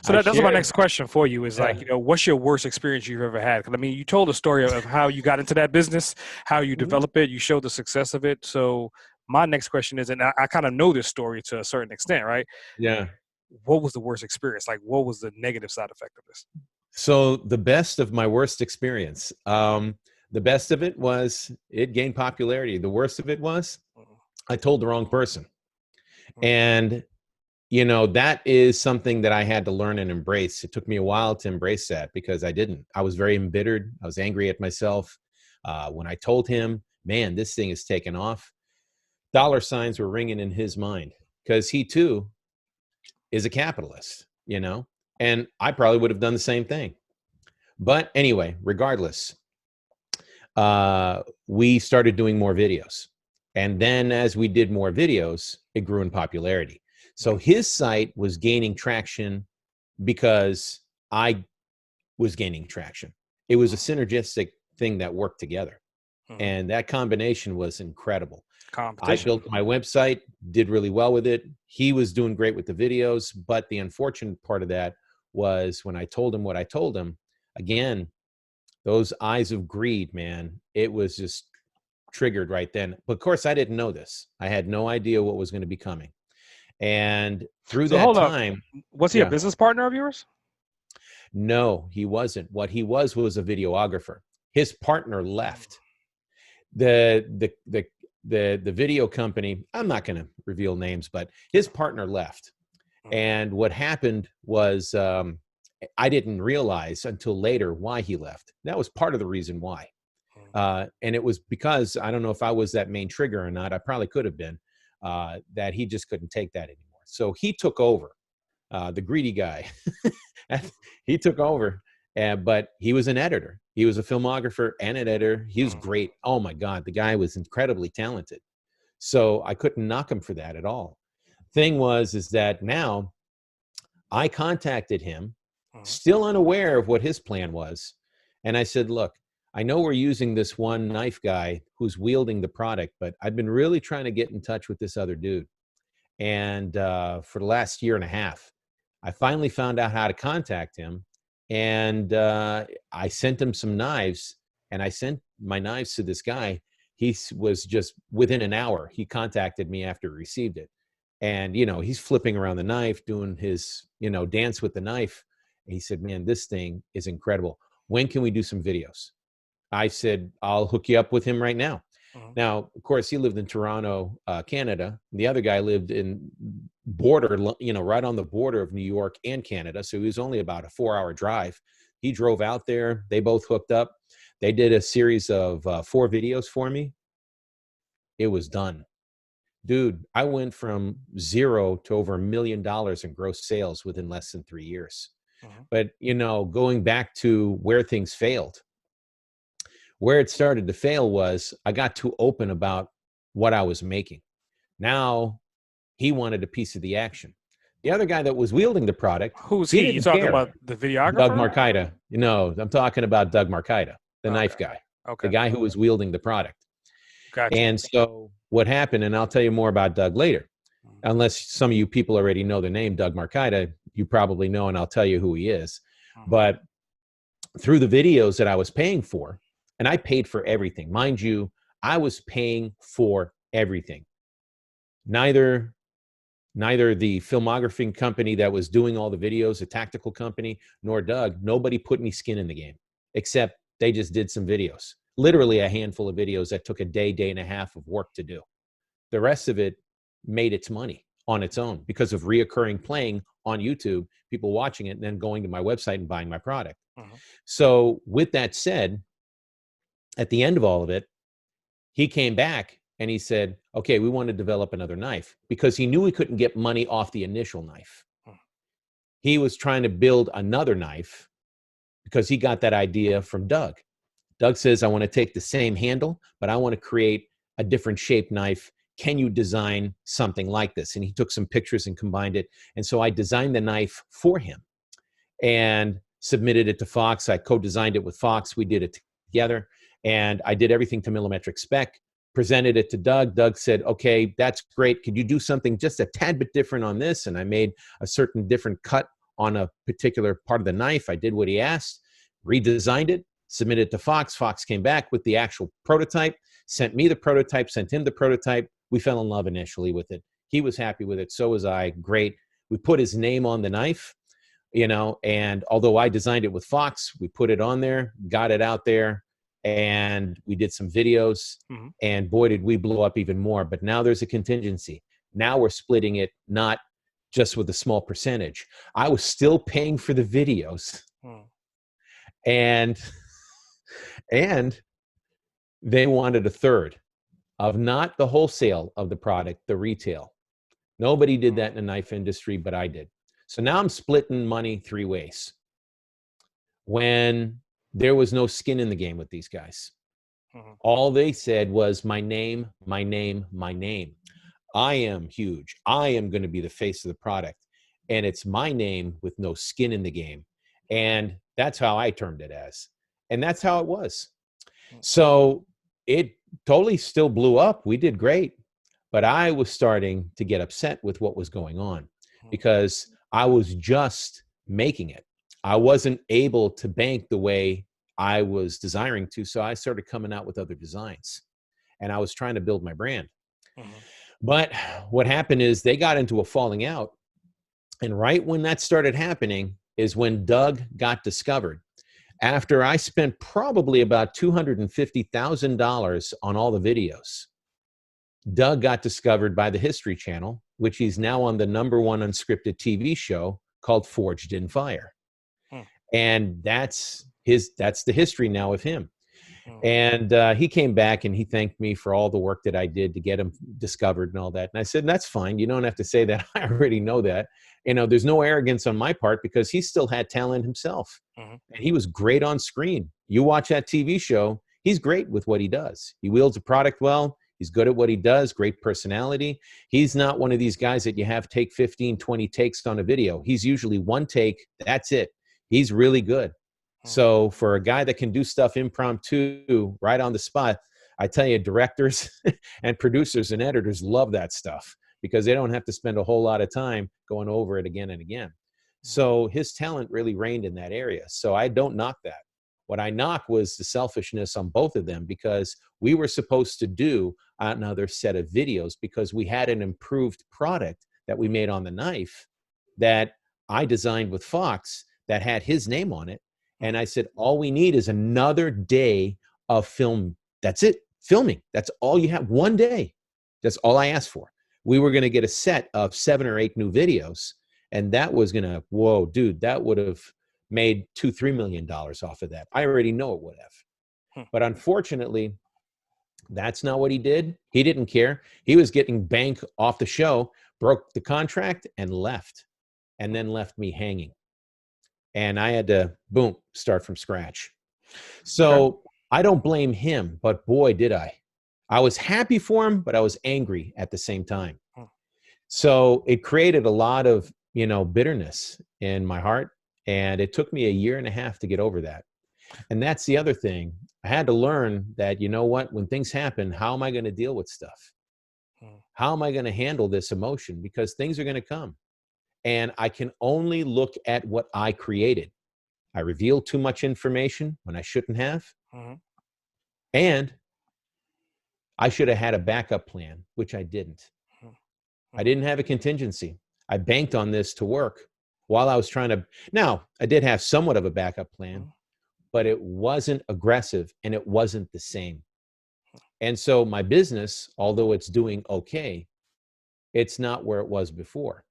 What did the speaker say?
So I that's my shared. next question for you is like, Yeah. what's your worst experience you've ever had? Because I mean, you told a story of how you got into that business, how you Mhm. develop it, you showed the success of it. So my next question is, and I kind of know this story to a certain extent, right? Yeah. What was the worst experience? Like, what was the negative side effect of this? So the best of my worst experience. The best of it was it gained popularity. The worst of it was I told the wrong person. And that is something that I had to learn and embrace. It took me a while to embrace that because I didn't. I was very embittered. I was angry at myself. When I told him, man, this thing is taking off, dollar signs were ringing in his mind because he too is a capitalist. And I probably would have done the same thing. But anyway, regardless, we started doing more videos. And then as we did more videos, it grew in popularity. So his site was gaining traction because I was gaining traction. It was a synergistic thing that worked together. Mhm. And that combination was incredible. I Competition. built my website, did really well with it. He was doing great with the videos. But the unfortunate part of that was when I told him what I told him, again, those eyes of greed, man, it was just triggered right then. But of course, I didn't know this. I had no idea what was going to be coming. And through So that hold up, time, was he a yeah, business partner of yours? no, he wasn't. What he was a videographer. His partner left. The the the the video company, I'm not going to reveal names, but his partner left. And what happened was I didn't realize until later why he left. That was part of the reason why. And it was because I don't know if I was that main trigger or not. I probably could have been. That he just couldn't take that anymore. So he took over. The greedy guy. He took over. But he was an editor. He was a filmographer and an editor. He was great. Oh my God, the guy was incredibly talented. So I couldn't knock him for that at all. Thing was, is that now I contacted him, still unaware of what his plan was. And I said, look, I know we're using this one knife guy who's wielding the product, but I've been really trying to get in touch with this other dude. And for the last year and a half, I finally found out how to contact him. And I sent him some knives, and I sent my knives to this guy. He was just within an hour, he contacted me after he received it. And, he's flipping around the knife, doing his, dance with the knife. And he said, man, this thing is incredible. When can we do some videos? I said, I'll hook you up with him right now. Now, of course, he lived in Toronto, Canada. The other guy lived in border, right on the border of New York and Canada. So he was only about a 4-hour drive. He drove out there. They both hooked up. They did a series of 4 videos for me. It was done. Dude, I went from 0 to over $1 million in gross sales within less than 3 years. But, going back to where things failed, where it started to fail was I got too open about what I was making. Now he wanted a piece of the action. The other guy that was wielding the product, Who's he he? You didn't talking care. about the Doug videographer? Marcaida. I'm talking about Doug Marcaida, the Okay. knife guy, the Okay. guy who was wielding the product. Got you. And so what happened, and I'll tell you more about Doug later, unless some of you people already know the name Doug Marcaida, you probably know, and I'll tell you who he is. But through the videos that I was paying for, and I paid for everything. Mind you, I was paying for everything. Neither the filmography company that was doing all the videos, a tactical company, nor Doug, nobody put any skin in the game, except they just did some videos. Literally a handful of videos that took a day and a half of work to do. The rest of it made its money on its own because of reoccurring playing on YouTube, people watching it and then going to my website and buying my product. So with that said, at the end of all of it, he came back and he said, okay, we want to develop another knife because he knew he couldn't get money off the initial knife. He was trying to build another knife because he got that idea from Doug. Doug says, I want to take the same handle, but I want to create a different shaped knife. Can you design something like this? And he took some pictures and combined it. And so I designed the knife for him and submitted it to Fox. I co-designed it with Fox. We did it together. And I did everything to millimetric spec, presented it to Doug. Doug said, okay, that's great. Could you do something just a tad bit different on this? And I made a certain different cut on a particular part of the knife. I did what he asked, redesigned it, submitted it to Fox. Fox came back with the actual prototype, sent me the prototype, sent him the prototype. We fell in love initially with it. He was happy with it. So was I. Great. We put his name on the knife, you know, and although I designed it with Fox, we put it on there, got it out there, and we did some videos, and boy, did we blow up even more. But now there's a contingency. Now we're splitting it, not just with a small percentage. I was still paying for the videos, and they wanted a third of not the wholesale of the product, the retail. Nobody did that in the knife industry, but I did. So now I'm splitting money 3 ways. When there was no skin in the game with these guys, all they said was my name, my name, my name. I am huge. I am going to be the face of the product. And it's my name with no skin in the game. And that's how I termed it as. And that's how it was. So it totally still blew up. We did great. But I was starting to get upset with what was going on because I was just making it. I wasn't able to bank the way I was desiring to. So I started coming out with other designs. And I was trying to build my brand. But what happened is they got into a falling out. And right when that started happening is when Doug got discovered. After I spent probably about $250,000 on all the videos, Doug got discovered by the History Channel, which he's now on the #1 unscripted TV show called Forged in Fire. And that's the history now of him. And he came back and he thanked me for all the work that I did to get him discovered and all that. And I said, that's fine. You don't have to say that. I already know that. You know, there's no arrogance on my part because he still had talent himself. And he was great on screen. You watch that TV show, he's great with what he does. He wields a product well. He's good at what he does, great personality. He's not one of these guys that you have take 15, 20 takes on a video. He's usually one take, that's it. He's really good. So for a guy that can do stuff impromptu, right on the spot, I tell you, directors and producers and editors love that stuff because they don't have to spend a whole lot of time going over it again and again. So his talent really reigned in that area. So I don't knock that. What I knock was the selfishness on both of them because we were supposed to do another set of videos because we had an improved product that we made on the knife that I designed with Fox that had his name on it. And I said, all we need is another day of film. That's it. Filming. That's all you have. One day. That's all I asked for. We were going to get a set of 7 or 8 new videos. And that was going to, whoa, dude, that would have made $2-3 million off of that. I already know it would have. But unfortunately, that's not what he did. He didn't care. He was getting bank off the show, broke the contract and left. And then left me hanging. And I had to, boom, start from scratch. So I don't blame him, but boy, did I. I was happy for him, but I was angry at the same time. So it created a lot of, you know, bitterness in my heart. And it took me 1.5 years to get over that. And that's the other thing. I had to learn that, you know what, when things happen, how am I going to deal with stuff? How am I going to handle this emotion? Because things are going to come. And I can only look at what I created. I revealed too much information when I shouldn't have. And I should have had a backup plan, which I didn't. I didn't have a contingency. I banked on this to work while I was trying to. Now, I did have somewhat of a backup plan, but it wasn't aggressive and it wasn't the same. And so my business, although it's doing okay, it's not where it was before.